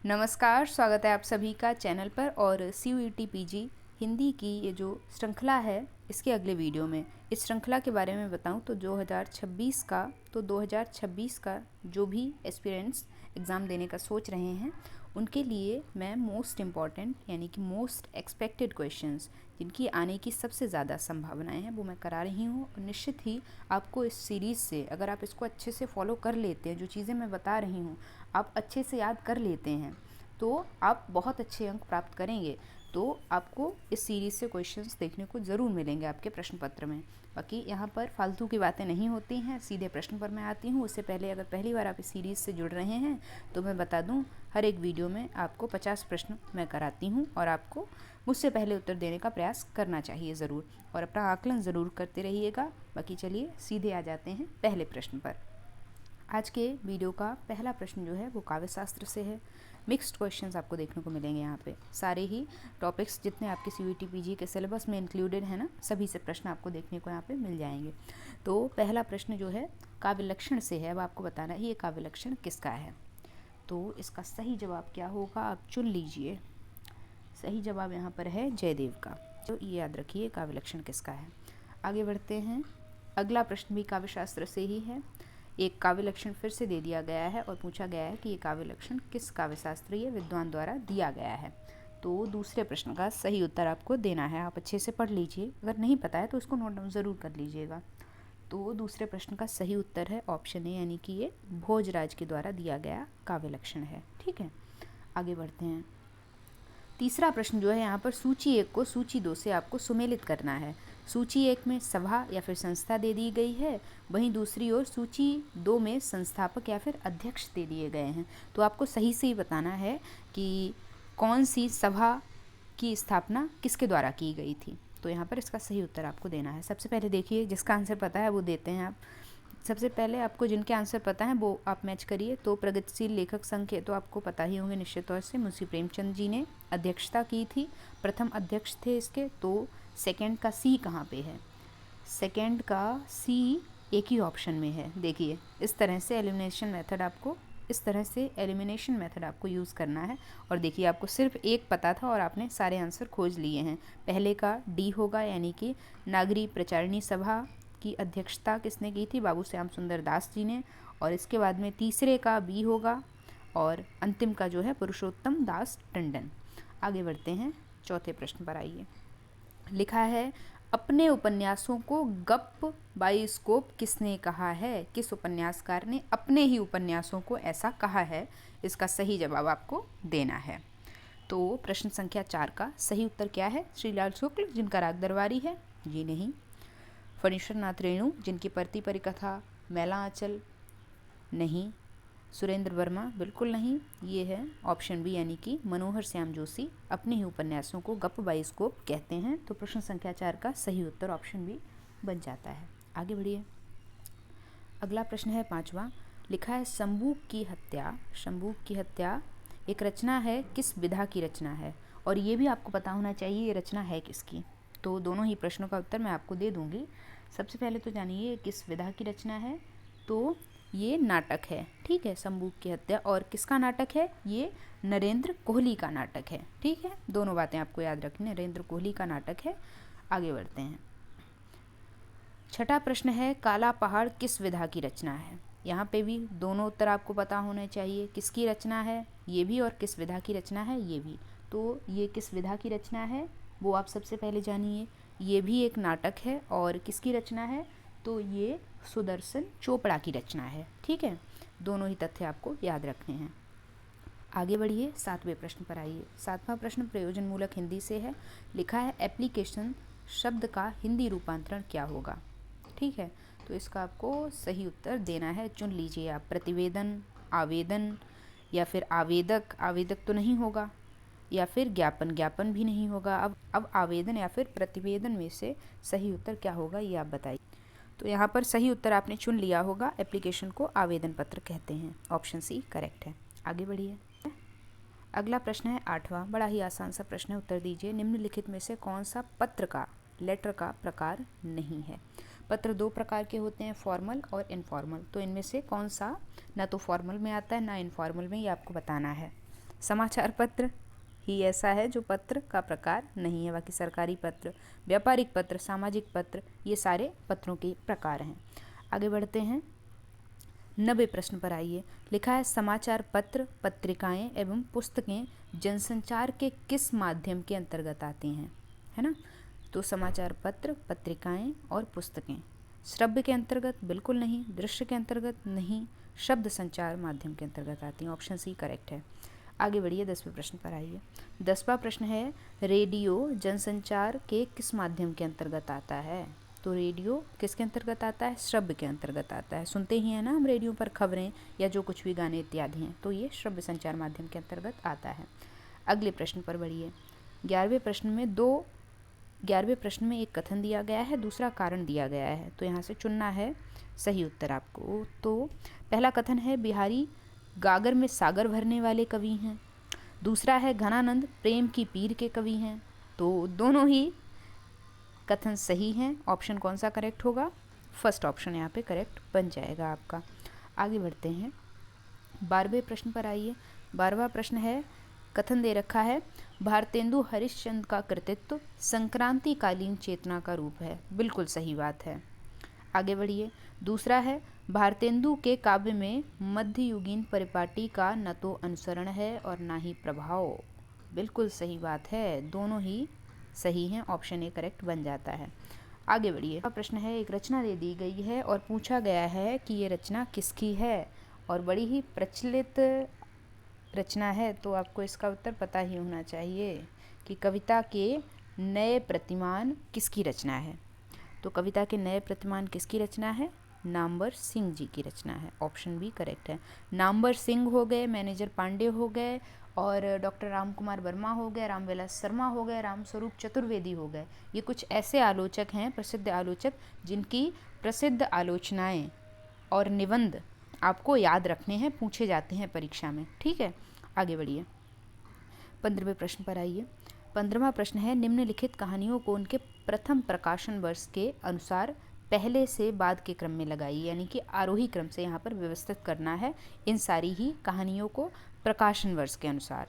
नमस्कार, स्वागत है आप सभी का चैनल पर। और CUET PG हिंदी की ये जो श्रृंखला है इसके अगले वीडियो में इस श्रृंखला के बारे में बताऊं तो 2026 का जो भी एस्पिरेंट्स एग्ज़ाम देने का सोच रहे हैं उनके लिए मैं मोस्ट इम्पॉर्टेंट यानी कि मोस्ट एक्सपेक्टेड क्वेश्चंस जिनकी आने की सबसे ज़्यादा संभावनाएं हैं वो मैं करा रही हूँ। और निश्चित ही आपको इस सीरीज़ से अगर आप इसको अच्छे से फॉलो कर लेते हैं, जो चीज़ें मैं बता रही हूँ आप अच्छे से याद कर लेते हैं तो आप बहुत अच्छे अंक प्राप्त करेंगे। तो आपको इस सीरीज़ से क्वेश्चंस देखने को ज़रूर मिलेंगे आपके प्रश्न पत्र में। बाकी यहाँ पर फालतू की बातें नहीं होती हैं, सीधे प्रश्न पर मैं आती हूँ। उससे पहले अगर पहली बार आप इस सीरीज़ से जुड़ रहे हैं तो मैं बता दूँ, हर एक वीडियो में आपको 50 प्रश्न मैं कराती हूँ और आपको मुझसे पहले उत्तर देने का प्रयास करना चाहिए ज़रूर, और अपना आकलन ज़रूर करते रहिएगा। बाकी चलिए सीधे आ जाते हैं पहले प्रश्न पर। आज के वीडियो का पहला प्रश्न जो है वो काव्य शास्त्र से है। मिक्स्ड क्वेश्चंस आपको देखने को मिलेंगे यहाँ पे। सारे ही टॉपिक्स जितने आपके CUET PG के सिलेबस में इंक्लूडेड है ना, सभी से प्रश्न आपको देखने को यहाँ पे मिल जाएंगे। तो पहला प्रश्न जो है काव्य लक्षण से है। अब आपको बताना है ये काव्य लक्षण किसका है। तो इसका सही जवाब क्या होगा आप चुन लीजिए। सही जवाब यहाँ पर है जयदेव का। तो ये याद रखिए काव्य लक्षण किसका है। आगे बढ़ते हैं। अगला प्रश्न भी काव्य शास्त्र से ही है। एक काव्य लक्षण फिर से दे दिया गया है और पूछा गया है कि ये काव्य लक्षण किस काव्य शास्त्रीय विद्वान द्वारा दिया गया है। तो दूसरे प्रश्न का सही उत्तर आपको देना है। आप अच्छे से पढ़ लीजिए, अगर नहीं पता है तो उसको नोट डाउन ज़रूर कर लीजिएगा। तो दूसरे प्रश्न का सही उत्तर है ऑप्शन ए, यानी कि ये भोजराज के द्वारा दिया गया काव्य लक्षण है। ठीक है, आगे बढ़ते हैं। तीसरा प्रश्न जो है यहाँ पर सूची 1 को सूची 2 से आपको सुमेलित करना है। सूची 1 में सभा या फिर संस्था दे दी गई है, वहीं दूसरी ओर सूची 2 में संस्थापक या फिर अध्यक्ष दे दिए गए हैं। तो आपको सही से ही बताना है कि कौन सी सभा की स्थापना किसके द्वारा की गई थी। तो यहाँ पर इसका सही उत्तर आपको देना है। सबसे पहले देखिए, जिसका आंसर पता है वो देते हैं आप। सबसे पहले आपको जिनके आंसर पता है वो आप मैच करिए। तो प्रगतिशील लेखक संघ के तो आपको पता ही होंगे निश्चित तौर से, मुंशी प्रेमचंद जी ने अध्यक्षता की थी, प्रथम अध्यक्ष थे इसके। तो सेकंड का सी कहाँ पे है? सेकंड का सी एक ही ऑप्शन में है। देखिए इस तरह से एलिमिनेशन मेथड आपको यूज़ करना है। और देखिए आपको सिर्फ एक पता था और आपने सारे आंसर खोज लिए हैं। पहले का डी होगा, यानी कि नागरी प्रचारिणी सभा की अध्यक्षता किसने की थी? बाबू श्याम सुंदर दास जी ने। और इसके बाद में तीसरे का बी होगा और अंतिम का जो है पुरुषोत्तम दास टंडन। आगे बढ़ते हैं, चौथे प्रश्न पर आइए। लिखा है अपने उपन्यासों को गप बाइस्कोप किसने कहा है? किस उपन्यासकार ने अपने ही उपन्यासों को ऐसा कहा है? इसका सही जवाब आपको देना है। तो प्रश्न संख्या 4 का सही उत्तर क्या है? श्रीलाल शुक्ल, जिनका राग दरबारी है? जी नहीं। फणीश्वर नाथ रेणु, जिनकी परती परिकथा मैला आंचल? नहीं। सुरेंद्र वर्मा? बिल्कुल नहीं। ये है ऑप्शन बी, यानी कि मनोहर श्याम जोशी अपने ही उपन्यासों को गप बाइस्कोप कहते हैं। तो प्रश्न संख्या 4 का सही उत्तर ऑप्शन बी बन जाता है। आगे बढ़िए। अगला प्रश्न है 5वां। लिखा है शंभूक की हत्या एक रचना है, किस विधा की रचना है? और ये भी आपको पता होना चाहिए ये रचना है किसकी। तो दोनों ही प्रश्नों का उत्तर मैं आपको दे दूंगी। सबसे पहले तो जानिए किस विधा की रचना है। तो ये नाटक है, ठीक है, शंभूक की हत्या। और किसका नाटक है? ये नरेंद्र कोहली का नाटक है। ठीक है, दोनों बातें आपको याद रखनी, नरेंद्र कोहली का नाटक है। आगे बढ़ते हैं। छठा प्रश्न है काला पहाड़ किस विधा की रचना है? यहाँ पे भी दोनों उत्तर आपको पता होने चाहिए, किसकी रचना है ये भी और किस विधा की रचना है ये भी। तो ये किस विधा की रचना है वो आप सबसे पहले जानिए। ये भी एक नाटक है और किसकी रचना है? तो ये सुदर्शन चोपड़ा की रचना है। ठीक है, दोनों ही तथ्य आपको याद रखने हैं। आगे बढ़िए, 7वें प्रश्न पर आइए। 7वां प्रश्न प्रयोजन मूलक हिंदी से है। लिखा है एप्लीकेशन शब्द का हिंदी रूपांतरण क्या होगा? ठीक है, तो इसका आपको सही उत्तर देना है। चुन लीजिए आप। प्रतिवेदन, आवेदन, या फिर आवेदक तो नहीं होगा, या फिर ज्ञापन भी नहीं होगा। अब आवेदन या फिर प्रतिवेदन में से सही उत्तर क्या होगा ये आप बताइए। तो यहाँ पर सही उत्तर आपने चुन लिया होगा, एप्लीकेशन को आवेदन पत्र कहते हैं। ऑप्शन सी करेक्ट है। आगे बढ़िए। अगला प्रश्न है 8वां। बड़ा ही आसान सा प्रश्न है, उत्तर दीजिए। निम्नलिखित में से कौन सा लेटर का प्रकार नहीं है? पत्र 2 प्रकार के होते हैं, फॉर्मल और इनफॉर्मल। तो इनमें से कौन सा ना तो फॉर्मल में आता है ना इनफॉर्मल में, ये आपको बताना है। समाचार पत्र ही ऐसा है जो पत्र का प्रकार नहीं है, बाकी सरकारी पत्र, व्यापारिक पत्र, सामाजिक पत्र, ये सारे पत्रों के प्रकार हैं। आगे बढ़ते हैं 90 प्रश्न पर आइए। लिखा है समाचार पत्र, पत्रिकाएं एवं पुस्तकें जनसंचार के किस माध्यम के अंतर्गत आती हैं, है ना। तो समाचार पत्र, पत्रिकाएं और पुस्तकें श्रव्य के अंतर्गत बिल्कुल नहीं, दृश्य के अंतर्गत नहीं, शब्द संचार माध्यम के अंतर्गत आती हैं। ऑप्शन सी करेक्ट है। आगे बढ़िए 10वें प्रश्न पर आइए। 10वां प्रश्न है रेडियो जनसंचार के किस माध्यम के अंतर्गत आता है। तो रेडियो किसके अंतर्गत आता है, श्रव्य के अंतर्गत आता है। सुनते ही हैं ना हम रेडियो पर खबरें या जो कुछ भी गाने इत्यादि हैं, तो ये श्रव्य संचार माध्यम के अंतर्गत आता है। अगले प्रश्न पर बढ़िए। 11वें प्रश्न में एक कथन दिया गया है, दूसरा कारण दिया गया है, तो यहाँ से चुनना है सही उत्तर आपको। तो पहला कथन है बिहारी गागर में सागर भरने वाले कवि हैं, दूसरा है घनानंद प्रेम की पीर के कवि हैं। तो दोनों ही कथन सही हैं। ऑप्शन कौन सा करेक्ट होगा, फर्स्ट ऑप्शन यहाँ पे करेक्ट बन जाएगा आपका। आगे बढ़ते हैं 12वें प्रश्न पर आइए। 12वां प्रश्न है, कथन दे रखा है भारतेंदु हरिश्चंद्र का कृतित्व संक्रांतिकालीन चेतना का रूप है। बिल्कुल सही बात है। आगे बढ़िए। दूसरा है भारतेंदु के काव्य में मध्ययुगीन परिपाटी का न तो अनुसरण है और ना ही प्रभाव। बिल्कुल सही बात है, दोनों ही सही हैं। ऑप्शन ए करेक्ट बन जाता है। आगे बढ़िए। प्रश्न है एक रचना दे दी गई है और पूछा गया है कि ये रचना किसकी है, और बड़ी ही प्रचलित रचना है, तो आपको इसका उत्तर पता ही होना चाहिए कि कविता के नए प्रतिमान किसकी रचना है। तो कविता के नए प्रतिमान किसकी रचना है, नामवर सिंह जी की रचना है। ऑप्शन बी करेक्ट है। नामवर सिंह हो गए, मैनेजर पांडे हो गए, और डॉक्टर राम कुमार वर्मा हो गए, रामविलास शर्मा हो गए, रामस्वरूप चतुर्वेदी हो गए। ये कुछ ऐसे आलोचक हैं, प्रसिद्ध आलोचक, जिनकी प्रसिद्ध आलोचनाएं और निबंध आपको याद रखने हैं, पूछे जाते हैं परीक्षा में। ठीक है, आगे बढ़िए। 15वें प्रश्न पर आइए। 15वां प्रश्न है निम्नलिखित कहानियों को उनके प्रथम प्रकाशन वर्ष के अनुसार पहले से बाद के क्रम में लगाइए, यानी कि आरोही क्रम से यहाँ पर व्यवस्थित करना है इन सारी ही कहानियों को प्रकाशन वर्ष के अनुसार।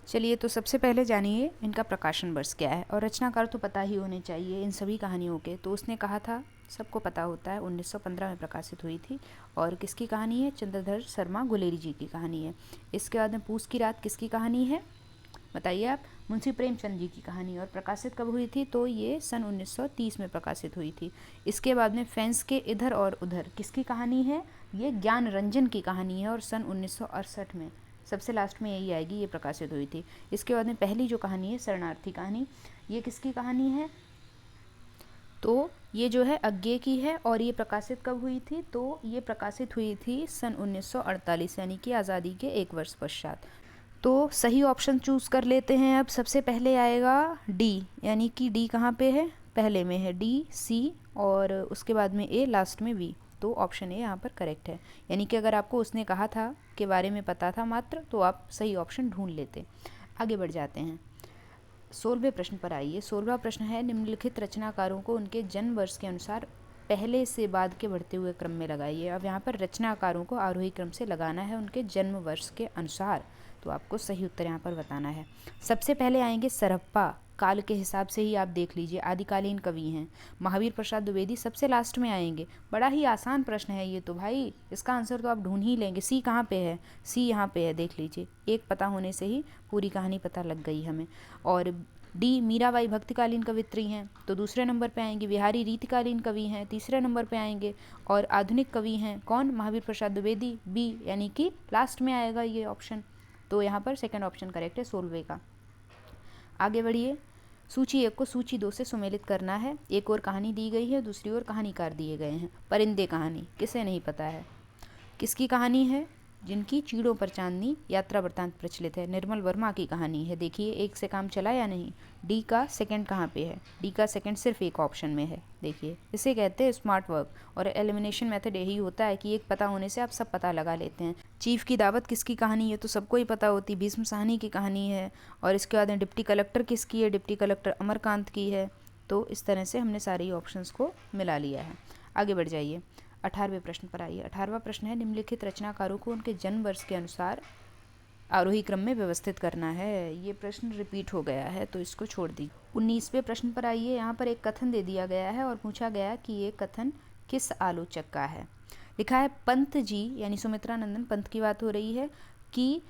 चलिए, तो सबसे पहले जानिए इनका प्रकाशन वर्ष क्या है, और रचनाकार तो पता ही होने चाहिए इन सभी कहानियों के। तो उसने कहा था, सबको पता होता है, 1915 में प्रकाशित हुई थी, और किसकी कहानी है, चंद्रधर शर्मा गुलेरी जी की कहानी है। इसके बाद में पूस की रात किसकी कहानी है, बताइए आप, मुंशी प्रेमचंद जी की कहानी, और प्रकाशित कब हुई थी, तो ये सन 1930 में प्रकाशित हुई थी। इसके बाद में फैंस के इधर और उधर किसकी कहानी है, ये ज्ञान रंजन की कहानी है, और सन 1968 में सबसे लास्ट में यही आएगी, ये प्रकाशित हुई थी। इसके बाद में पहली जो कहानी है शरणार्थी कहानी, ये किसकी कहानी है, तो ये जो है अज्ञे की है, और ये प्रकाशित कब हुई थी, तो ये प्रकाशित हुई थी सन 1948, यानी कि आज़ादी के 1 वर्ष पश्चात। तो सही ऑप्शन चूज़ कर लेते हैं। अब सबसे पहले आएगा डी, यानी कि डी कहाँ पे है, पहले में है, डी, सी, और उसके बाद में ए, लास्ट में बी। तो ऑप्शन ए यहाँ पर करेक्ट है, यानी कि अगर आपको उसने कहा था के बारे में पता था मात्र, तो आप सही ऑप्शन ढूंढ लेते। आगे बढ़ जाते हैं 16वें प्रश्न पर आइए। 16वां प्रश्न है निम्नलिखित रचनाकारों को उनके जन्म वर्ष के अनुसार पहले से बाद के बढ़ते हुए क्रम में लगाइए। अब यहाँ पर रचनाकारों को आरोही क्रम से लगाना है उनके जन्म वर्ष के अनुसार, तो आपको सही उत्तर यहाँ पर बताना है। सबसे पहले आएंगे सरहप्पा, काल के हिसाब से ही आप देख लीजिए, आदिकालीन कवि हैं। महावीर प्रसाद द्विवेदी सबसे लास्ट में आएंगे। बड़ा ही आसान प्रश्न है ये तो भाई, इसका आंसर तो आप ढूंढ ही लेंगे। सी कहाँ पे है, सी यहाँ पे है, देख लीजिए, एक पता होने से ही पूरी कहानी पता लग गई हमें। और डी, मीराबाई भक्तिकालीन कवित्री हैं, तो दूसरे नंबर पे आएंगे। बिहारी रीतिकालीन कवि हैं, तीसरे नंबर पे आएंगे। और आधुनिक कवि हैं कौन, महावीर प्रसाद द्विवेदी, बी, यानी कि लास्ट में आएगा ये ऑप्शन। तो यहाँ पर सेकंड ऑप्शन करेक्ट है 16वें का। आगे बढ़िए। सूची 1 को सूची 2 से सुमेलित करना है। एक और कहानी दी गई है, दूसरी ओर कहानीकार दिए गए हैं। परिंदे कहानी किसे नहीं पता है, किसकी कहानी है, जिनकी चीड़ों पर चांदनी यात्रा वृत्तांत प्रचलित है, निर्मल वर्मा की कहानी है। देखिए एक से काम चला या नहीं। डी का सेकंड कहाँ पे है, डी का सेकंड सिर्फ एक ऑप्शन में है। देखिए इसे कहते हैं स्मार्ट वर्क, और एलिमिनेशन मेथड यही होता है कि एक पता होने से आप सब पता लगा लेते हैं। चीफ की दावत किसकी कहानी है, तो सबको ही पता होती, भीष्म साहनी की कहानी है। और इसके बाद डिप्टी कलेक्टर किसकी है, डिप्टी कलेक्टर अमरकांत की है। तो इस तरह से हमने सारे ऑप्शंस को मिला लिया है। आगे बढ़ जाइए 18वें प्रश्न पर आइए। 18वां प्रश्न है निम्नलिखित रचनाकारों को उनके जन्म वर्ष के अनुसार आरोही क्रम में व्यवस्थित करना है। ये प्रश्न रिपीट हो गया है तो इसको छोड़ दी। 19वें प्रश्न पर आइए। यहाँ पर एक कथन दे दिया गया है और पूछा गया कि ये कथन किस आलोचक का है। लिखा है पंत जी यानी सुमित्रा नंदन पंत की बात हो रही है कि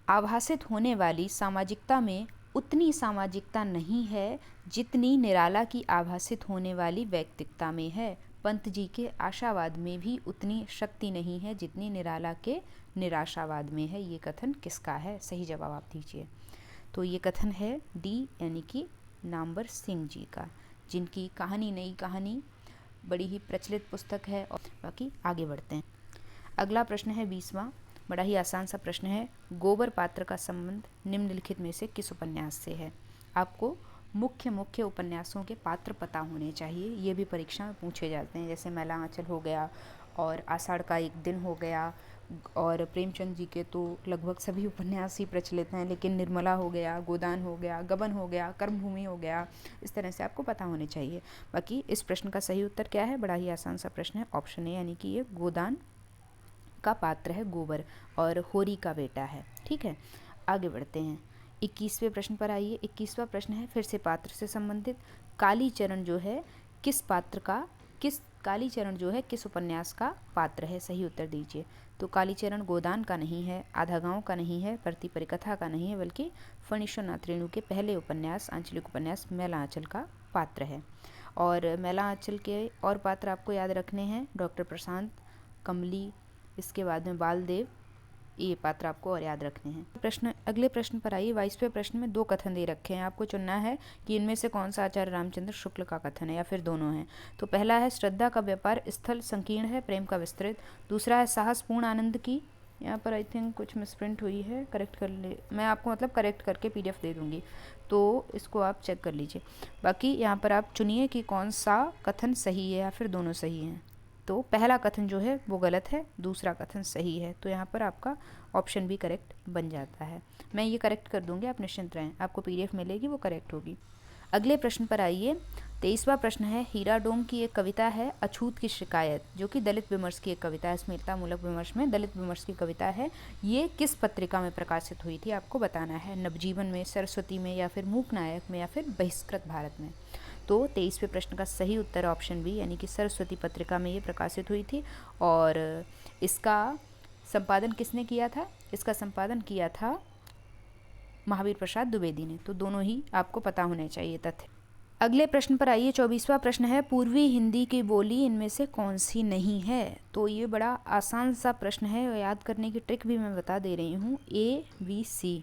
आभासित होने वाली सामाजिकता में उतनी सामाजिकता नहीं है जितनी निराला की आभासित होने वाली वैयक्तिकता में है। पंत जी के आशावाद में भी उतनी शक्ति नहीं है जितनी निराला के निराशावाद में है। ये कथन किसका है? सही जवाब आप दीजिए। तो ये कथन है डी यानी कि नामवर सिंह जी का, जिनकी कहानी नई कहानी बड़ी ही प्रचलित पुस्तक है। और बाकी आगे बढ़ते हैं। अगला प्रश्न है 20वां, बड़ा ही आसान सा प्रश्न है। गोबर पात्र का संबंध निम्नलिखित में से किस उपन्यास से है? आपको मुख्य उपन्यासों के पात्र पता होने चाहिए। ये भी परीक्षा में पूछे जाते हैं, जैसे मैला आंचल हो गया और आषाढ़ का एक दिन हो गया, और प्रेमचंद जी के तो लगभग सभी उपन्यास ही प्रचलित हैं, लेकिन निर्मला हो गया, गोदान हो गया, गबन हो गया, कर्मभूमि हो गया, इस तरह से आपको पता होने चाहिए। बाकी इस प्रश्न का सही उत्तर क्या है? बड़ा ही आसान सा प्रश्न है, ऑप्शन ए यानी कि ये गोदान का पात्र है गोबर और होरी का बेटा है। ठीक है, आगे बढ़ते हैं। 21वें प्रश्न पर आइए। 21वां प्रश्न है फिर से पात्र से संबंधित। कालीचरण जो है किस पात्र का कालीचरण जो है किस उपन्यास का पात्र है? सही उत्तर दीजिए। तो कालीचरण गोदान का नहीं है, आधा गांव का नहीं है, परती परिकथा का नहीं है, बल्कि फणीश्वरनाथ रेणु के पहले उपन्यास आंचलिक उपन्यास मैला आंचल का पात्र है। और मैला आंचल के और पात्र आपको याद रखने हैं, डॉक्टर प्रशांत, कमली, इसके बाद में बालदेव, ये पात्र आपको और याद रखने हैं। अगले प्रश्न पर आइए। 22वें प्रश्न में 2 कथन दे रखे हैं, आपको चुनना है कि इनमें से कौन सा आचार्य रामचंद्र शुक्ल का कथन है या फिर दोनों हैं। तो पहला है श्रद्धा का व्यापार स्थल संकीर्ण है, प्रेम का विस्तृत। दूसरा है साहसपूर्ण आनंद की, यहाँ पर आई थिंक कुछ मिसप्रिंट हुई है, करेक्ट कर ले, मैं आपको मतलब करेक्ट करके PDF दे दूँगी, तो इसको आप चेक कर लीजिए। बाकी यहाँ पर आप चुनिए कि कौन सा कथन सही है या फिर दोनों सही हैं। तो पहला कथन जो है वो गलत है, दूसरा कथन सही है, तो यहाँ पर आपका ऑप्शन भी करेक्ट बन जाता है। मैं ये करेक्ट कर दूँगी, आप निश्चिंत रहें, आपको PDF मिलेगी, वो करेक्ट होगी। अगले प्रश्न पर आइए। 23वां प्रश्न है हीरा डोम की एक कविता है अछूत की शिकायत, जो कि दलित विमर्श की एक कविता है, स्मेरतामूलक विमर्श में दलित विमर्श की कविता है। ये किस पत्रिका में प्रकाशित हुई थी? आपको बताना है, नवजीवन में, सरस्वती में, या फिर मूक नायक में, या फिर बहिष्कृत भारत में। तो 23वें प्रश्न का सही उत्तर ऑप्शन बी यानी कि सरस्वती पत्रिका में ये प्रकाशित हुई थी। और इसका संपादन किसने किया था? इसका संपादन किया था महावीर प्रसाद द्विवेदी ने। तो दोनों ही आपको पता होने चाहिए तथ्य। अगले प्रश्न पर आइए। 24वां प्रश्न है पूर्वी हिंदी की बोली इनमें से कौन सी नहीं है? तो ये बड़ा आसान सा प्रश्न है और याद करने की ट्रिक भी मैं बता दे रही हूँ। ABC।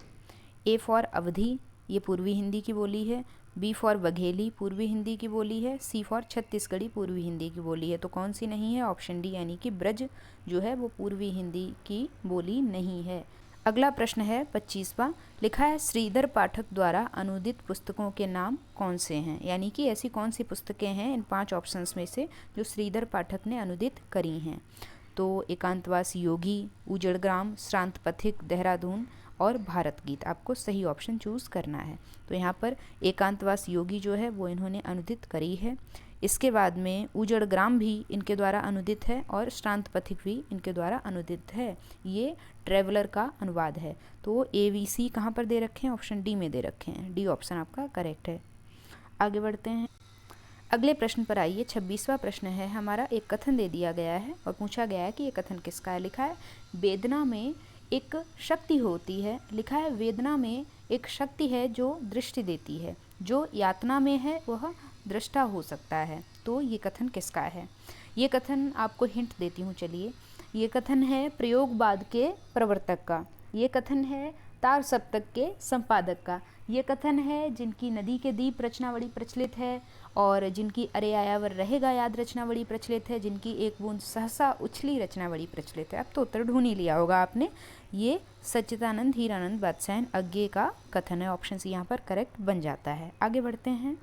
ए फॉर अवधी, ये पूर्वी हिंदी की बोली है। बी फॉर बघेली, पूर्वी हिंदी की बोली है। सी फॉर छत्तीसगढ़ी, पूर्वी हिंदी की बोली है। तो कौन सी नहीं है? ऑप्शन डी यानी कि ब्रज जो है वो पूर्वी हिंदी की बोली नहीं है। अगला प्रश्न है 25वां। लिखा है श्रीधर पाठक द्वारा अनुदित पुस्तकों के नाम कौन से हैं? यानी कि ऐसी कौन सी पुस्तकें हैं इन 5 ऑप्शंस में से जो श्रीधर पाठक ने अनुदित करी हैं? तो एकांतवास योगी, उजड़ ग्राम, श्रांत पथिक, देहरादून और भारत गीत। आपको सही ऑप्शन चूज़ करना है। तो यहाँ पर एकांतवास योगी जो है वो इन्होंने अनुदित करी है। इसके बाद में उजड़ ग्राम भी इनके द्वारा अनुदित है और श्रांत पथिक भी इनके द्वारा अनुदित है। ये ट्रेवलर का अनुवाद है। तो ABC कहाँ पर दे रखे हैं? ऑप्शन डी में दे रखे हैं। डी ऑप्शन आपका करेक्ट है। आगे बढ़ते हैं। अगले प्रश्न पर आइए। 26वां प्रश्न है हमारा। एक कथन दे दिया गया है और पूछा गया है कि ये कथन किसका है। लिखा है वेदना में एक शक्ति होती है। लिखा है वेदना में एक शक्ति है जो दृष्टि देती है, जो यातना में है वह दृष्टा हो सकता है। तो ये कथन किसका है? ये कथन आपको हिंट देती हूँ, चलिए। ये कथन है प्रयोगवाद के प्रवर्तक का। ये कथन है तार सप्तक के संपादक का। ये कथन है जिनकी नदी के दीप रचना बड़ी प्रचलित है, और जिनकी अरे आयावर रहेगा याद रचना बड़ी प्रचलित है, जिनकी एक बूंद सहसा उछली रचना बड़ी प्रचलित है। अब तो उत्तर ढूंढ ही लिया होगा आपने। ये सच्चिदानंद हीरानंद बादशाह अज्ञे का कथन है। ऑप्शन सी यहाँ पर करेक्ट बन जाता है। आगे बढ़ते हैं।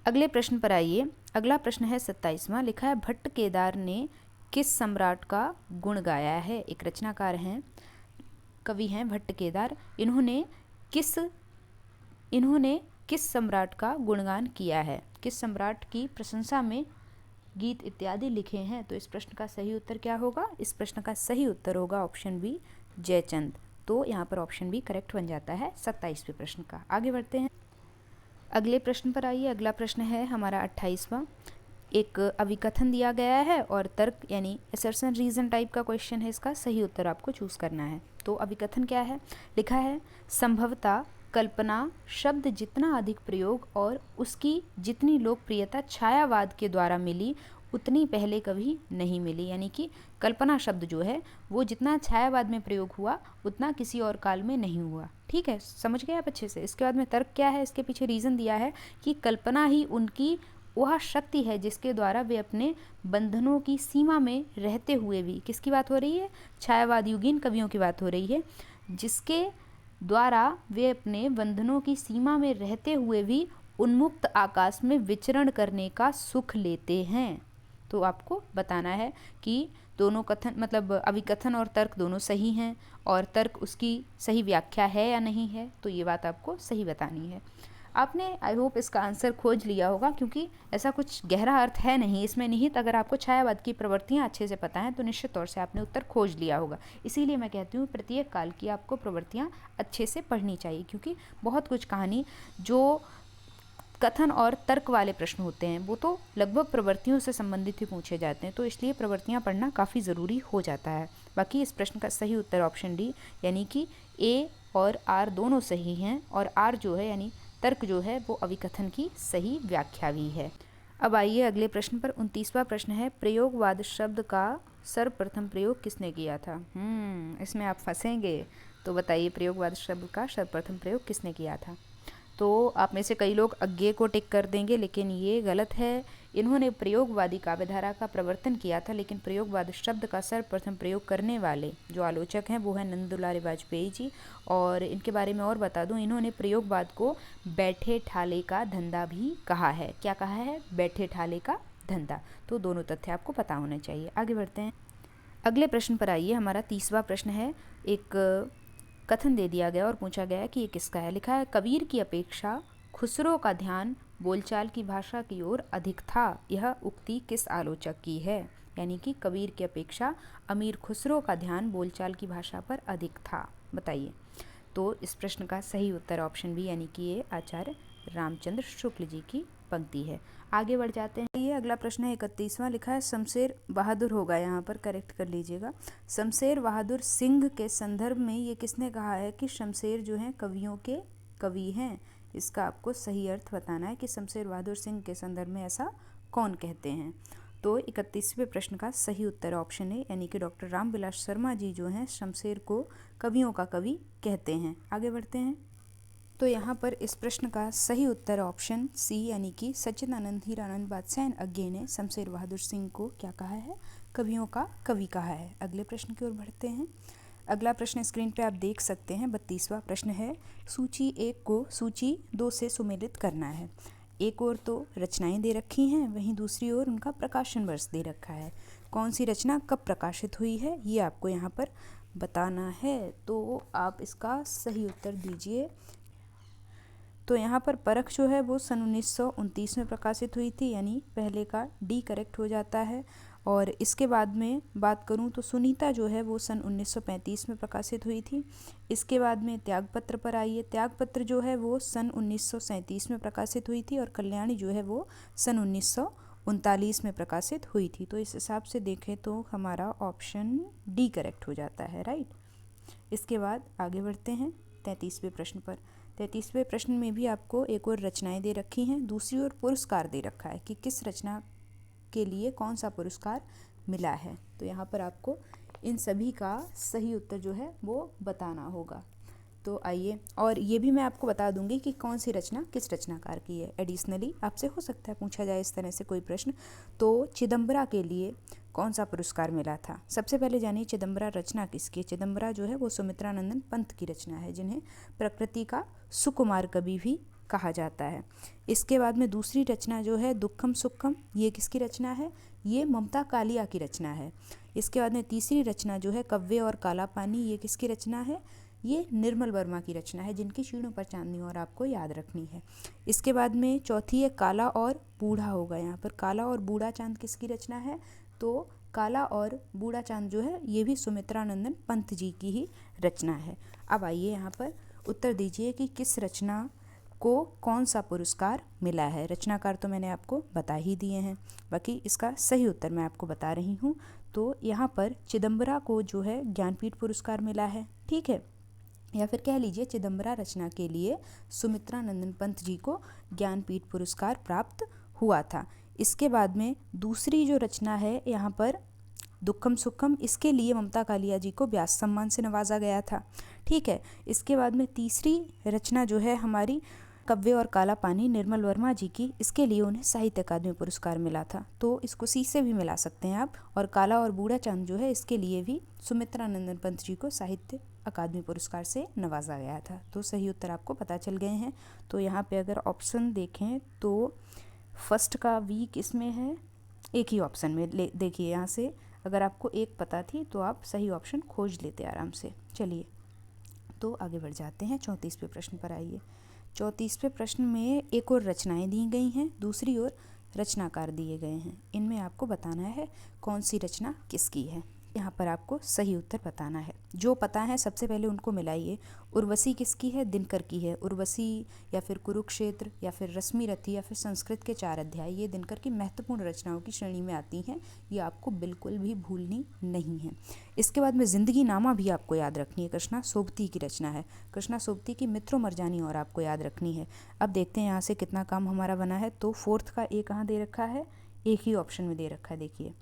अगले प्रश्न पर आइए। अगला प्रश्न है 27वां। लिखा है भट्ट केदार ने किस सम्राट का गुण गाया है? एक रचनाकार हैं, कवि हैं भट्ट केदार। इन्होंने किस सम्राट का गुणगान किया है? किस सम्राट की प्रशंसा में गीत इत्यादि लिखे हैं? तो इस प्रश्न का सही उत्तर क्या होगा? इस प्रश्न का सही उत्तर होगा ऑप्शन बी जयचंद। तो यहाँ पर ऑप्शन बी करेक्ट बन जाता है 27वें प्रश्न का। आगे बढ़ते हैं अगले प्रश्न पर आइए। अगला प्रश्न है हमारा 28वां। एक अभिकथन दिया गया है और तर्क यानी असर्शन रीजन टाइप का क्वेश्चन है। इसका सही उत्तर आपको चूज़ करना है। तो अभिकथन क्या है? लिखा है संभवतः कल्पना शब्द जितना अधिक प्रयोग और उसकी जितनी लोकप्रियता छायावाद के द्वारा मिली उतनी पहले कभी नहीं मिली। यानी कि कल्पना शब्द जो है वो जितना छायावाद में प्रयोग हुआ उतना किसी और काल में नहीं हुआ। ठीक है, समझ गए आप अच्छे से। इसके बाद में तर्क क्या है? इसके पीछे रीज़न दिया है कि कल्पना ही उनकी वह शक्ति है जिसके द्वारा वे अपने बंधनों की सीमा में रहते हुए भी, किसकी बात हो रही है? छायावाद युगीन कवियों की बात हो रही है, जिसके द्वारा वे अपने बंधनों की सीमा में रहते हुए भी उन्मुक्त आकाश में विचरण करने का सुख लेते हैं। तो आपको बताना है कि दोनों कथन मतलब अभिकथन और तर्क दोनों सही हैं और तर्क उसकी सही व्याख्या है या नहीं है, तो ये बात आपको सही बतानी है। आपने आई होप इसका आंसर खोज लिया होगा, क्योंकि ऐसा कुछ गहरा अर्थ है नहीं इसमें निहित। अगर आपको छायावाद की प्रवृत्तियाँ अच्छे से पता हैं तो निश्चित तौर से आपने उत्तर खोज लिया होगा। इसीलिए मैं कहती हूँ प्रत्येक काल की आपको प्रवृत्तियाँ अच्छे से पढ़नी चाहिए, क्योंकि बहुत कुछ कहानी जो कथन और तर्क वाले प्रश्न होते हैं वो तो लगभग प्रवृत्तियों से संबंधित ही पूछे जाते हैं, तो इसलिए प्रवृत्तियाँ पढ़ना काफ़ी ज़रूरी हो जाता है। बाकी इस प्रश्न का सही उत्तर ऑप्शन डी यानी कि ए और आर दोनों सही हैं, और आर जो है यानी तर्क जो है वो अभिकथन की सही व्याख्या भी है। अब आइए अगले प्रश्न पर। 29वां प्रश्न है प्रयोगवाद शब्द का सर्वप्रथम प्रयोग किसने किया था? इसमें आप फंसेंगे, तो बताइए प्रयोगवाद शब्द का सर्वप्रथम प्रयोग किसने किया था? तो आप में से कई लोग अज्ञे को टिक कर देंगे, लेकिन ये गलत है। इन्होंने प्रयोगवादी काव्यधारा का प्रवर्तन किया था, लेकिन प्रयोगवाद शब्द का सर्वप्रथम प्रयोग करने वाले जो आलोचक हैं वो हैं नंदुलाल वाजपेयी जी। और इनके बारे में और बता दूं, इन्होंने प्रयोगवाद को बैठे ठाले का धंधा भी कहा है। क्या कहा है? बैठे ठाले का धंधा। तो दोनों तथ्य आपको पता होने चाहिए। आगे बढ़ते हैं अगले प्रश्न पर आइए। हमारा 30वां प्रश्न है। एक कथन दे दिया गया और पूछा गया कि ये किसका है। लिखा है कबीर की अपेक्षा खुसरो का ध्यान बोलचाल की भाषा की ओर अधिक था। यह उक्ति किस आलोचक की है? यानी कि कबीर की अपेक्षा अमीर खुसरो का ध्यान बोलचाल की भाषा पर अधिक था। बताइए। तो इस प्रश्न का सही उत्तर ऑप्शन बी यानी कि ये आचार्य रामचंद्र शुक्ल जी की पंक्ति है। आगे बढ़ जाते हैं। ये अगला प्रश्न है 31वां। लिखा है शमशेर बहादुर होगा, यहाँ पर करेक्ट कर लीजिएगा। शमशेर बहादुर सिंह के संदर्भ में ये किसने कहा है कि शमशेर जो हैं कवियों के कवि हैं? इसका आपको सही अर्थ बताना है कि शमशेर बहादुर सिंह के संदर्भ में ऐसा कौन कहते हैं। तो 31वें प्रश्न का सही उत्तर ऑप्शन है यानी कि डॉक्टर रामविलास शर्मा जी जो हैं शमशेर को कवियों का कवि कहते हैं। आगे बढ़ते हैं। तो यहाँ पर इस प्रश्न का सही उत्तर ऑप्शन सी यानी कि सच्चिदानंद हीरानंद बादशाह अज्ञे ने शमशेर बहादुर सिंह को क्या कहा है? कवियों का कवि कहा है। अगले प्रश्न की ओर बढ़ते हैं। अगला प्रश्न स्क्रीन पे आप देख सकते हैं। 32वां प्रश्न है सूची 1 को सूची 2 से सुमेलित करना है। एक ओर तो रचनाएं दे रखी हैं, वहीं दूसरी ओर उनका प्रकाशन वर्ष दे रखा है। कौन सी रचना कब प्रकाशित हुई है ये आपको यहाँ पर बताना है। तो आप इसका सही उत्तर दीजिए। तो यहाँ पर परख जो है वो सन 1929 में प्रकाशित हुई थी, यानी पहले का डी करेक्ट हो जाता है। और इसके बाद में बात करूँ तो सुनीता जो है वो सन 1935 में प्रकाशित हुई थी। इसके बाद में त्यागपत्र पर आइए। त्यागपत्र जो है वो सन 1937 में प्रकाशित हुई थी और कल्याणी जो है वो सन 1939 में प्रकाशित हुई थी। तो इस हिसाब से देखें तो हमारा ऑप्शन डी करेक्ट हो जाता है, राइट। इसके बाद आगे बढ़ते हैं 33वें प्रश्न पर। 33वें प्रश्न में भी आपको एक और रचनाएं दे रखी हैं, दूसरी ओर पुरस्कार दे रखा है कि किस रचना के लिए कौन सा पुरस्कार मिला है। तो यहाँ पर आपको इन सभी का सही उत्तर जो है वो बताना होगा। तो आइए, और ये भी मैं आपको बता दूंगी कि कौन सी रचना किस रचनाकार की है। एडिशनली आपसे हो सकता है पूछा जाए इस तरह से कोई प्रश्न। तो चिदम्बरा के लिए कौन सा पुरस्कार मिला था? सबसे पहले जानिए चिदम्बरा रचना किसकी है। चिदम्बरा जो है वो सुमित्रानंदन पंत की रचना है, जिन्हें प्रकृति का सुकुमार कवि भी कहा जाता है। इसके बाद में दूसरी रचना जो है दुक्खम सुक्खम, ये किसकी रचना है? ये ममता कालिया की रचना है। इसके बाद में तीसरी रचना जो है कव्वे और काला पानी, ये किसकी रचना है? ये निर्मल वर्मा की रचना है, जिनकी शीणों पर चांदनी और आपको याद रखनी है। इसके बाद में चौथी है काला और बूढ़ा होगा। यहाँ पर काला और बूढ़ा चांद किसकी रचना है? तो काला और बूढ़ा चांद जो है ये भी सुमित्रानंदन पंत जी की ही रचना है। अब आइए यहाँ पर उत्तर दीजिए कि किस रचना को कौन सा पुरस्कार मिला है। रचनाकार तो मैंने आपको बता ही दिए हैं, बाकी इसका सही उत्तर मैं आपको बता रही हूँ। तो यहाँ पर चिदम्बरा को जो है ज्ञानपीठ पुरस्कार मिला है, ठीक है, या फिर कह लीजिए चिदम्बरा रचना के लिए सुमित्रानंदन पंत जी को ज्ञानपीठ पुरस्कार प्राप्त हुआ था। इसके बाद में दूसरी जो रचना है यहाँ पर दुक्कम सुक्कम, इसके लिए ममता कालिया जी को व्यास सम्मान से नवाजा गया था, ठीक है। इसके बाद में तीसरी रचना जो है हमारी कव्वे और काला पानी निर्मल वर्मा जी की, इसके लिए उन्हें साहित्य अकादमी पुरस्कार मिला था, तो इसको सी से भी मिला सकते हैं आप। और काला और बूढ़ा चांद जो है इसके लिए भी सुमित्रानंदन पंत जी को साहित्य अकादमी पुरस्कार से नवाजा गया था। तो सही उत्तर आपको पता चल गए हैं। तो यहाँ पे अगर ऑप्शन देखें तो फर्स्ट का वी किस में है, एक ही ऑप्शन में देखिए, यहाँ से अगर आपको एक पता थी तो आप सही ऑप्शन खोज लेते आराम से। चलिए तो आगे बढ़ जाते हैं, 34वें प्रश्न पर आइए। 34वें प्रश्न में एक और रचनाएं दी गई हैं, दूसरी ओर रचनाकार दिए गए हैं। इनमें आपको बताना है कौन सी रचना किसकी है। यहाँ पर आपको सही उत्तर बताना है। जो पता है सबसे पहले उनको मिलाइए। उर्वशी किसकी है, दिनकर की है। उर्वशी या फिर कुरुक्षेत्र या फिर रश्मि रथी या फिर संस्कृत के 4 अध्याय, ये दिनकर की महत्वपूर्ण रचनाओं की श्रेणी में आती हैं, ये आपको बिल्कुल भी भूलनी नहीं है। इसके बाद में जिंदगी नामा भी आपको याद रखनी है, कृष्णा सोबती की रचना है। कृष्णा सोबती की मित्रों मरजानी और आपको याद रखनी है। अब देखते हैं यहाँ से कितना काम हमारा बना है। तो फोर्थ का ए कहाँ दे रखा है, एक ही ऑप्शन में दे रखा है। देखिए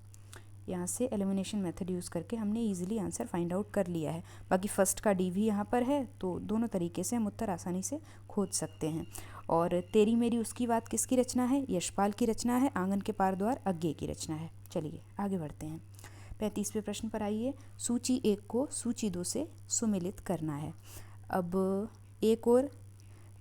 यहाँ से एलिमिनेशन मेथड यूज़ करके हमने इजीली आंसर फाइंड आउट कर लिया है। बाकी फर्स्ट का डी भी यहाँ पर है, तो दोनों तरीके से हम उत्तर आसानी से खोज सकते हैं। और तेरी मेरी उसकी बात किसकी रचना है, यशपाल की रचना है। आंगन के पार द्वार अज्ञे की रचना है। चलिए आगे बढ़ते हैं। 35वें प्रश्न पर आइए। सूची 1 को सूची 2 से सुमिलित करना है। अब एक और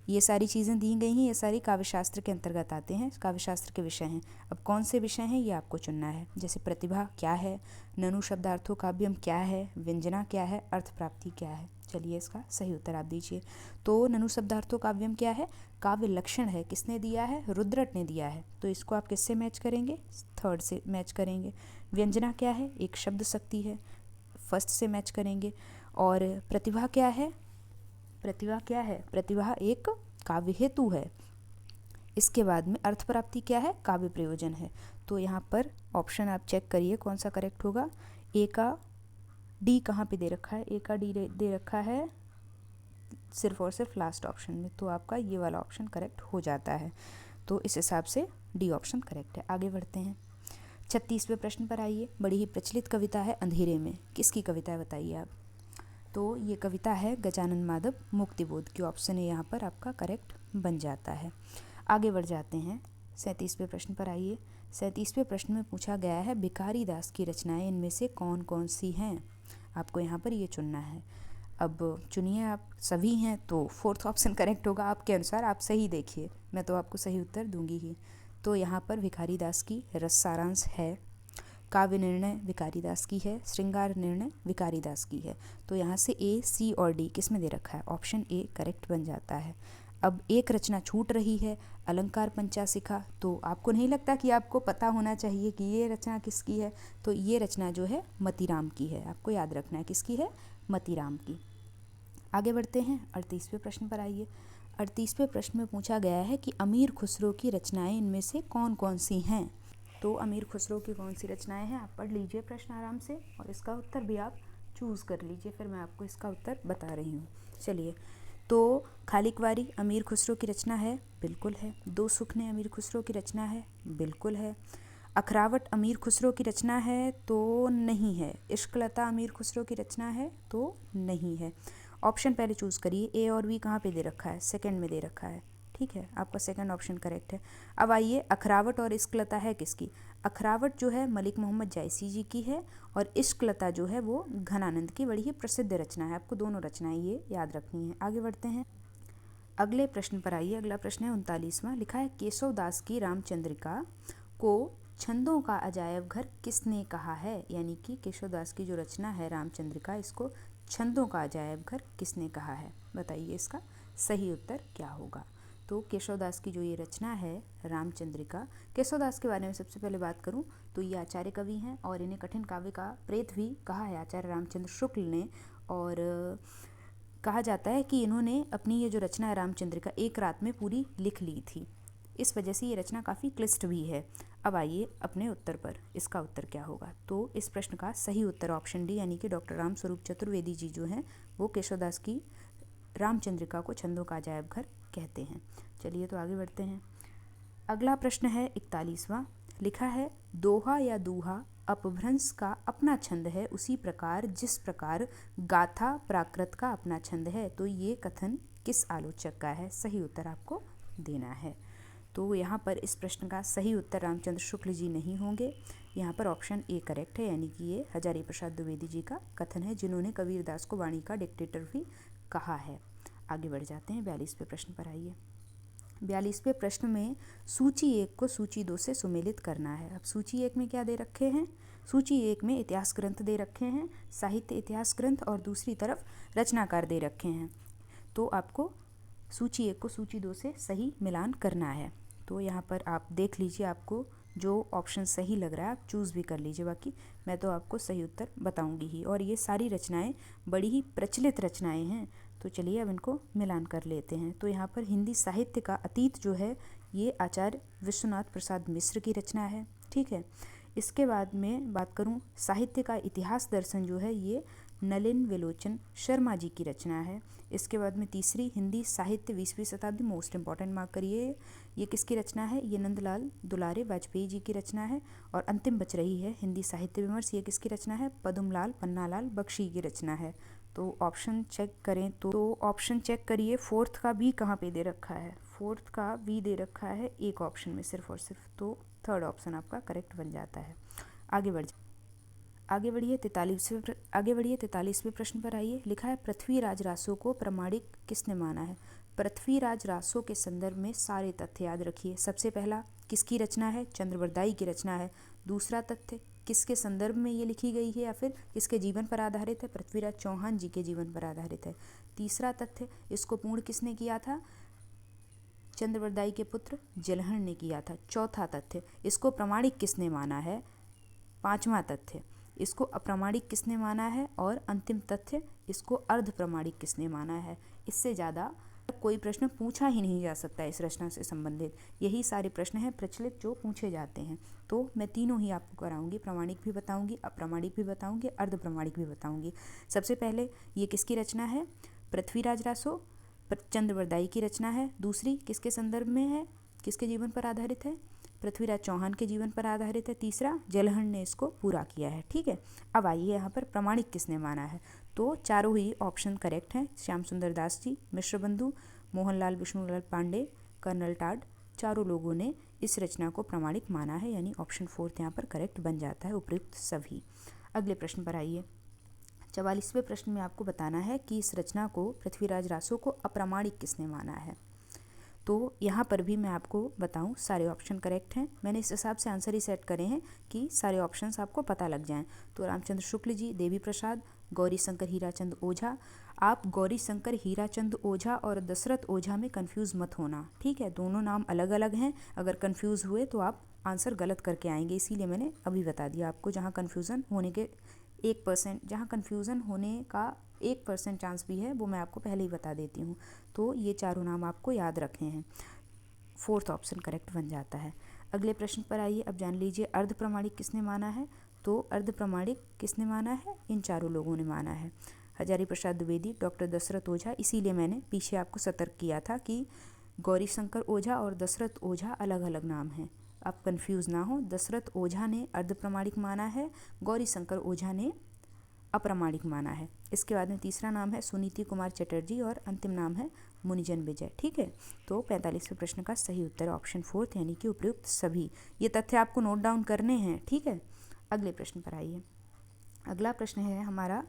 ये सारी चीज़ें दी गई हैं, ये सारी काव्यशास्त्र के अंतर्गत आते हैं, काव्यशास्त्र के विषय हैं। अब कौन से विषय हैं ये आपको चुनना है। जैसे प्रतिभा क्या है, ननु शब्दार्थो काव्यम क्या है, व्यंजना क्या है, अर्थ प्राप्ति क्या है। चलिए इसका सही उत्तर आप दीजिए। तो ननु शब्दार्थो काव्यम क्या है, काव्य लक्षण है। किसने दिया है, रुद्रट ने दिया है, तो इसको आप किससे मैच करेंगे, थर्ड से मैच करेंगे। व्यंजना क्या है, एक शब्द शक्ति है, फर्स्ट से मैच करेंगे। और प्रतिभा क्या है, प्रतिभा क्या है, प्रतिभा एक काव्य हेतु है। इसके बाद में अर्थ प्राप्ति क्या है, काव्य प्रयोजन है। तो यहाँ पर ऑप्शन आप चेक करिए कौन सा करेक्ट होगा। ए का डी कहाँ पे दे रखा है, ए का डी दे रखा है सिर्फ और सिर्फ लास्ट ऑप्शन में, तो आपका ये वाला ऑप्शन करेक्ट हो जाता है। तो इस हिसाब से डी ऑप्शन करेक्ट है। आगे बढ़ते हैं। 36वें प्रश्न पर आइए। बड़ी ही प्रचलित कविता है अंधेरे में, किसकी कविता है बताइए आप। तो ये कविता है गजानन माधव मुक्तिबोध की। ऑप्शन है यहाँ पर आपका करेक्ट बन जाता है। आगे बढ़ जाते हैं। 37वें प्रश्न पर आइए। 37वें प्रश्न में पूछा गया है भिखारी दास की रचनाएं इनमें से कौन कौन सी हैं। आपको यहाँ पर ये चुनना है। अब चुनिए, आप सभी हैं तो फोर्थ ऑप्शन करेक्ट होगा आपके अनुसार। आप सही देखिए, मैं तो आपको सही उत्तर दूंगी ही। तो यहाँ पर भिखारी दास की रस सारांश है, काव्य निर्णय भिखारी दास की है, श्रृंगार निर्णय भिखारी दास की है। तो यहाँ से ए, सी और डी किस में दे रखा है, ऑप्शन ए करेक्ट बन जाता है। अब एक रचना छूट रही है, अलंकार पंचाशिखा। तो आपको नहीं लगता कि आपको पता होना चाहिए कि ये रचना किसकी है। तो ये रचना जो है मतीराम की है, आपको याद रखना है किसकी है, मतीराम की। आगे बढ़ते हैं। 38वें प्रश्न पर आइए। 38वें प्रश्न में पूछा गया है कि अमीर खुसरो की रचनाएं इनमें से कौन कौन सी हैं। तो अमीर खुसरो की कौन सी रचनाएं हैं, आप पढ़ लीजिए प्रश्न आराम से और इसका उत्तर भी आप चूज़ कर लीजिए, फिर मैं आपको इसका उत्तर बता रही हूँ। चलिए, तो खालिकवारी अमीर खुसरो की रचना है, बिल्कुल है। दो सुखने अमीर खुसरो की रचना है, बिल्कुल है। अखरावट अमीर खुसरो की रचना है, तो नहीं है। इश्कलता अमीर खुसरो की रचना है, तो नहीं है। ऑप्शन पहले चूज़ करिए। ए और बी कहाँ पे दे रखा है, सेकंड में दे रखा है, ठीक है, आपका सेकंड ऑप्शन करेक्ट है। अब आइए, अखरावट और इश्कलता है किसकी। अखरावट जो है मलिक मोहम्मद जायसी जी की है और इश्कलता जो है वो घनानंद की बड़ी ही प्रसिद्ध रचना है। आपको दोनों रचनाएं ये याद रखनी है। आगे बढ़ते हैं। अगले प्रश्न पर आइए। अगला प्रश्न है 39वां। लिखा है केशव दास की रामचंद्रिका को छंदों का अजायब घर किसने कहा है। यानी कि केशव दास की जो रचना है रामचंद्रिका, इसको छंदों का अजायब घर किसने कहा है। बताइए इसका सही उत्तर क्या होगा। तो केशवदास की जो ये रचना है रामचंद्रिका, केशवदास के बारे में सबसे पहले बात करूं तो ये आचार्य कवि हैं और इन्हें कठिन काव्य का प्रेत भी कहा है आचार्य रामचंद्र शुक्ल ने। और कहा जाता है कि इन्होंने अपनी ये जो रचना है रामचंद्रिका एक रात में पूरी लिख ली थी। इस वजह से ये रचना काफ़ी क्लिष्ट भी है। अब आइए अपने उत्तर पर, इसका उत्तर क्या होगा। तो इस प्रश्न का सही उत्तर ऑप्शन डी यानी कि डॉक्टर राम स्वरूप चतुर्वेदी जी जो हैं वो केशवदास की रामचंद्रिका को छंदों का अजायब घर कहते हैं। चलिए तो आगे बढ़ते हैं। अगला प्रश्न है 41वां। लिखा है दोहा या दूहा अपभ्रंश का अपना छंद है उसी प्रकार जिस प्रकार गाथा प्राकृत का अपना छंद है। तो ये कथन किस आलोचक का है? सही उत्तर आपको देना है। तो यहाँ पर इस प्रश्न का सही उत्तर रामचंद्र शुक्ल जी नहीं होंगे। यहाँ पर ऑप्शन ए करेक्ट है यानी कि ये हजारी प्रसाद द्विवेदी जी का कथन है जिन्होंने कबीरदास को वाणी का डिक्टेटर भी कहा है। आगे बढ़ जाते हैं 42वें प्रश्न पर। आइए 42वें प्रश्न में सूची 1 को सूची 2 से सुमेलित करना है। अब सूची 1 में क्या दे रखे हैं? सूची 1 में इतिहास ग्रंथ दे रखे हैं, साहित्य इतिहास ग्रंथ, और दूसरी तरफ रचनाकार दे रखे हैं। तो आपको सूची 1 को सूची 2 से सही मिलान करना है। तो यहाँ पर आप देख लीजिए, आपको जो ऑप्शन सही लग रहा है आप चूज़ भी कर लीजिए, बाकी मैं तो आपको सही उत्तर बताऊंगी ही। और ये सारी रचनाएं बड़ी ही प्रचलित रचनाएं हैं। तो चलिए अब इनको मिलान कर लेते हैं। तो यहाँ पर हिंदी साहित्य का अतीत जो है ये आचार्य विश्वनाथ प्रसाद मिश्र की रचना है, ठीक है। इसके बाद में बात करूँ साहित्य का इतिहास दर्शन जो है ये नलिन विलोचन शर्मा जी की रचना है। इसके बाद में तीसरी हिंदी साहित्य 20वीं शताब्दी, मोस्ट इम्पॉर्टेंट मार्क करिए, ये किसकी रचना है? ये नंदलाल दुलारे वाजपेयी जी की रचना है। और अंतिम बच रही है हिंदी साहित्य विमर्श, ये किसकी रचना है? पद्मलाल पन्नालाल बख्शी की रचना है। तो ऑप्शन चेक करें तो ऑप्शन चेक करिए, फोर्थ का भी कहाँ पे दे रखा है? फोर्थ का भी दे रखा है एक ऑप्शन में सिर्फ और सिर्फ, तो थर्ड ऑप्शन आपका करेक्ट बन जाता है। आगे बढ़िए 43वें प्रश्न पर आइए। लिखा है पृथ्वीराज रासो को प्रमाणिक किसने माना है? पृथ्वीराज रासो के संदर्भ में सारे तथ्य याद रखिए। सबसे पहला किसकी रचना है? चंद्रवरदाई की रचना है। दूसरा तथ्य किसके संदर्भ में ये लिखी गई है या फिर किसके जीवन पर आधारित है? पृथ्वीराज चौहान जी के जीवन पर आधारित है। तीसरा तथ्य इसको पूर्ण किसने किया था? चंद्रवरदाई के पुत्र जलहण ने किया था। चौथा तथ्य इसको प्रमाणिक किसने माना है? पांचवा तथ्य इसको अप्रामाणिक किसने माना है? और अंतिम तथ्य इसको अर्ध प्रमाणिक किसने माना है? इससे ज़्यादा कोई प्रश्न पूछा ही नहीं जा सकता इस रचना से संबंधित। यही सारे प्रश्न हैं प्रचलित जो पूछे जाते हैं। तो मैं तीनों ही आपको कराऊंगी, प्रमाणिक भी बताऊंगी, अप्रामाणिक भी बताऊंगी, अर्ध प्रमाणिक भी बताऊंगी। सबसे पहले ये किसकी रचना है? पृथ्वीराज रासो चंद्रवरदाई की रचना है। दूसरी किसके संदर्भ में है? किसके जीवन पर आधारित है? पृथ्वीराज चौहान के जीवन पर आधारित है। तीसरा जलहण ने इसको पूरा किया है, ठीक है। अब आइए यहाँ पर प्रमाणिक किसने माना है? तो चारों ही ऑप्शन करेक्ट हैं। श्याम सुंदर दास जी, मिश्र बंधु, मोहनलाल विष्णुलाल पांडे, कर्नल टाड, चारों लोगों ने इस रचना को प्रमाणिक माना है, यानी ऑप्शन फोर्थ यहाँ पर करेक्ट बन जाता है, उपयुक्त सभी। अगले प्रश्न पर आइए। 44वें प्रश्न में आपको बताना है कि इस रचना को पृथ्वीराज रासो को अप्रामाणिक किसने माना है। तो यहाँ पर भी मैं आपको बताऊँ सारे ऑप्शन करेक्ट हैं। मैंने इस हिसाब से आंसर ही सेट करे हैं कि सारे ऑप्शंस आपको पता लग जाएं। तो रामचंद्र शुक्ल जी, देवी प्रसाद, गौरी शंकर हीराचंद ओझा। आप गौरी शंकर हीराचंद ओझा और दशरथ ओझा में कंफ्यूज मत होना, ठीक है। दोनों नाम अलग अलग हैं। अगर कंफ्यूज हुए तो आप आंसर गलत करके आएंगे, इसीलिए मैंने अभी बता दिया आपको। जहाँ कन्फ्यूज़न होने के 1%, जहाँ कन्फ्यूज़न होने का 1% चांस भी है वो मैं आपको पहले ही बता देती हूँ। तो ये चारों नाम आपको याद रखने हैं। फोर्थ ऑप्शन करेक्ट बन जाता है। अगले प्रश्न पर आइए। अब जान लीजिए अर्ध प्रमाणिक किसने माना है। तो अर्ध प्रमाणिक किसने माना है? इन चारों लोगों ने माना है। हजारी प्रसाद द्विवेदी, डॉक्टर दशरथ ओझा। इसीलिए मैंने पीछे आपको सतर्क किया था कि गौरी शंकर ओझा और दशरथ ओझा अलग अलग नाम हैं, आप कंफ्यूज ना हो। दशरथ ओझा ने अर्ध प्रमाणिक माना है, गौरी शंकर ओझा ने अप्रामाणिक माना है। इसके बाद में तीसरा नाम है सुनीति कुमार चटर्जी और अंतिम नाम है मुनिजन विजय, ठीक है। तो 45वें प्रश्न का सही उत्तर ऑप्शन फोर्थ यानी कि उपयुक्त सभी। ये तथ्य आपको नोट डाउन करने हैं, ठीक है। अगले प्रश्न पर आइए। अगला प्रश्न है हमारा,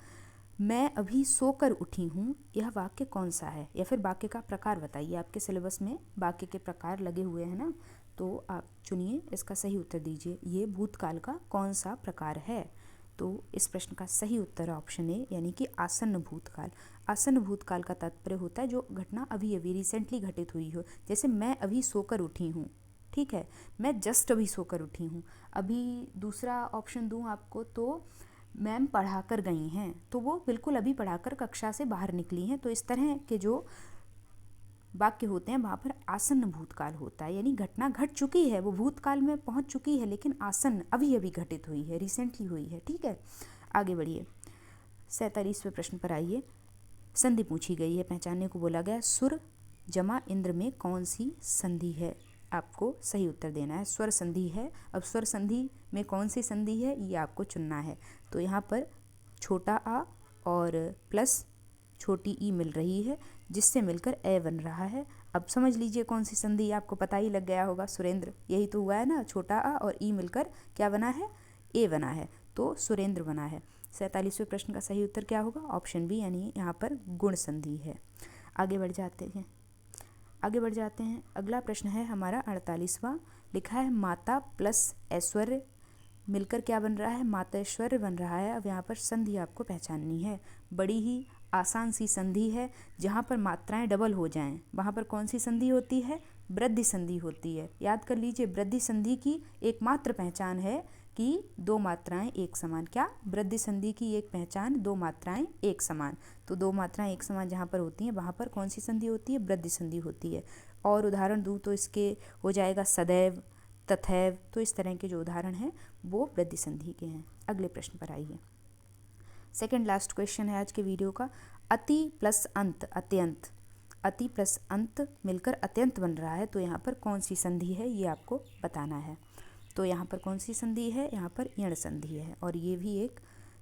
मैं अभी सोकर उठी हूँ, यह वाक्य कौन सा है? या फिर वाक्य का प्रकार बताइए। आपके सिलेबस में वाक्य के प्रकार लगे हुए हैं ना, तो आप चुनिए, इसका सही उत्तर दीजिए। ये भूतकाल का कौन सा प्रकार है? तो इस प्रश्न का सही उत्तर ऑप्शन ए यानी कि आसन्न भूतकाल। आसन्न भूतकाल का तात्पर्य होता है जो घटना अभी अभी रिसेंटली घटित हुई हो। जैसे मैं अभी सोकर उठी हूँ, ठीक है, मैं जस्ट अभी सोकर उठी हूँ। अभी दूसरा ऑप्शन दूँ आपको तो मैम पढ़ाकर गई हैं, तो वो बिल्कुल अभी पढ़ाकर कक्षा से बाहर निकली हैं। तो इस तरह के जो वाक्य होते हैं वहाँ पर आसन्न भूतकाल होता है, यानी घटना घट चुकी है, वो भूतकाल में पहुँच चुकी है, लेकिन आसन्न अभी अभी घटित हुई है, रिसेंटली हुई है। ठीक है, आगे बढ़िए। 47वें प्रश्न पर आइए। संधि पूछी गई है, पहचानने को बोला गया। सुर जमा इंद्र में कौन सी संधि है? आपको सही उत्तर देना है। स्वर संधि है। अब स्वर संधि में कौन सी संधि है ये आपको चुनना है। तो यहाँ पर छोटा आ और प्लस छोटी ई मिल रही है, जिससे मिलकर ए बन रहा है। अब समझ लीजिए कौन सी संधि, आपको पता ही लग गया होगा, सुरेंद्र। यही तो हुआ है ना, छोटा आ और ई मिलकर क्या बना है? ए बना है, तो सुरेंद्र बना है। 47वें प्रश्न का सही उत्तर क्या होगा? ऑप्शन बी, यानी यहाँ पर गुण संधि है। आगे बढ़ जाते हैं। अगला प्रश्न है हमारा 48वां। लिखा है माता प्लस ऐश्वर्य मिलकर क्या बन रहा है? मातेश्वर्य बन रहा है। अब यहाँ पर संधि आपको पहचाननी है। बड़ी ही आसान सी संधि है, जहाँ पर मात्राएं डबल हो जाएं वहाँ पर कौन सी संधि होती है? वृद्धि संधि होती है। याद कर लीजिए, वृद्धि संधि की एकमात्र पहचान है कि दो मात्राएं एक समान। क्या? वृद्धि संधि की एक पहचान, दो मात्राएं एक समान। तो दो मात्राएं एक समान जहाँ पर होती हैं वहाँ पर कौन सी संधि होती है? वृद्धि संधि होती है। और उदाहरण दूँ तो इसके हो जाएगा सदैव, तथैव। तो इस तरह के जो उदाहरण हैं वो वृद्धि संधि के हैं। अगले प्रश्न पर आइए। सेकेंड लास्ट क्वेश्चन है आज के वीडियो का। अति प्लस अंत अत्यंत, अति प्लस अंत मिलकर अत्यंत बन रहा है, तो यहाँ पर कौन सी संधि है ये आपको बताना है। तो यहाँ पर कौन सी संधि है? यहाँ पर यण संधि है। और ये भी एक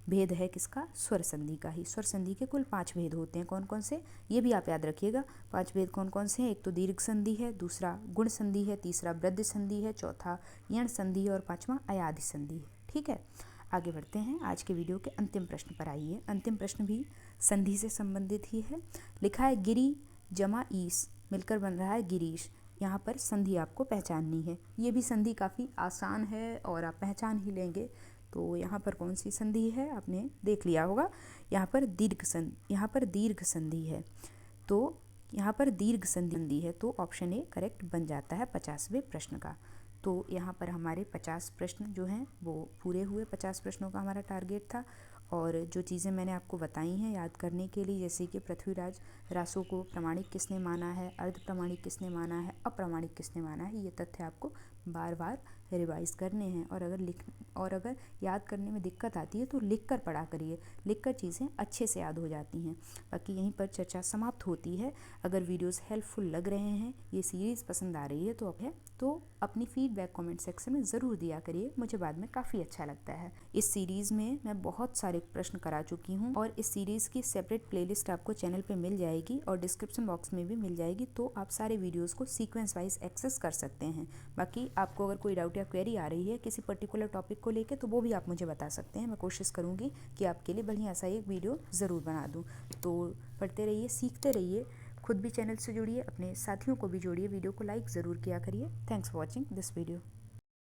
भेद है किसका? स्वर संधि का ही। स्वर संधि के कुल 5 भेद होते हैं। कौन कौन से? ये भी आप याद रखिएगा। 5 भेद कौन कौन से हैं? एक तो दीर्घ संधि है, दूसरा गुण संधि है, तीसरा वृद्धि संधि है, चौथा यण संधि और पांचवा अयाधि संधि है। ठीक है, आगे बढ़ते हैं। आज के वीडियो के अंतिम प्रश्न पर आइए। अंतिम प्रश्न भी संधि से संबंधित ही है। लिखा है गिरी जमा ईस मिलकर बन रहा है गिरीश। यहाँ पर संधि आपको पहचाननी है। ये भी संधि काफ़ी आसान है और आप पहचान ही लेंगे। तो यहाँ पर कौन सी संधि है आपने देख लिया होगा। यहाँ पर दीर्घ संधि है। तो यहाँ पर दीर्घ संधि है, तो ऑप्शन ए करेक्ट बन जाता है 50वें प्रश्न का। तो यहाँ पर हमारे 50 प्रश्न जो हैं वो पूरे हुए। 50 प्रश्नों का हमारा टारगेट था। और जो चीज़ें मैंने आपको बताई हैं याद करने के लिए, जैसे कि पृथ्वीराज रासों को प्रमाणिक किसने माना है, अर्ध प्रमाणिक किसने माना है, अप्रमाणिक किसने माना है, ये तथ्य आपको बार बार रिवाइज़ करने हैं। और अगर याद करने में दिक्कत आती है तो लिख कर पढ़ा करिए। लिख कर चीज़ें अच्छे से याद हो जाती हैं। बाकी यहीं पर चर्चा समाप्त होती है। अगर वीडियोस हेल्पफुल लग रहे हैं, ये सीरीज़ पसंद आ रही है तो अपनी फीडबैक कमेंट सेक्शन में ज़रूर दिया करिए। मुझे बाद में काफ़ी अच्छा लगता है। इस सीरीज़ में मैं बहुत सारे प्रश्न करा चुकी हूँ और इस सीरीज़ की सेपरेट प्लेलिस्ट आपको चैनल पे मिल जाएगी और डिस्क्रिप्शन बॉक्स में भी मिल जाएगी। तो आप सारे वीडियोज़ को सीक्वेंस वाइज एक्सेस कर सकते हैं। बाकी आपको अगर कोई डाउट या क्वेरी आ रही है किसी पर्टिकुलर टॉपिक को लेके, तो वो भी आप मुझे बता सकते हैं। मैं कोशिश करूँगी कि आपके लिए बढ़िया सा एक वीडियो ज़रूर बना दूँ। तो पढ़ते रहिए, सीखते रहिए, खुद भी चैनल से जुड़िए, अपने साथियों को भी जोड़िए, वीडियो को लाइक ज़रूर किया करिए। Thanks for watching this video.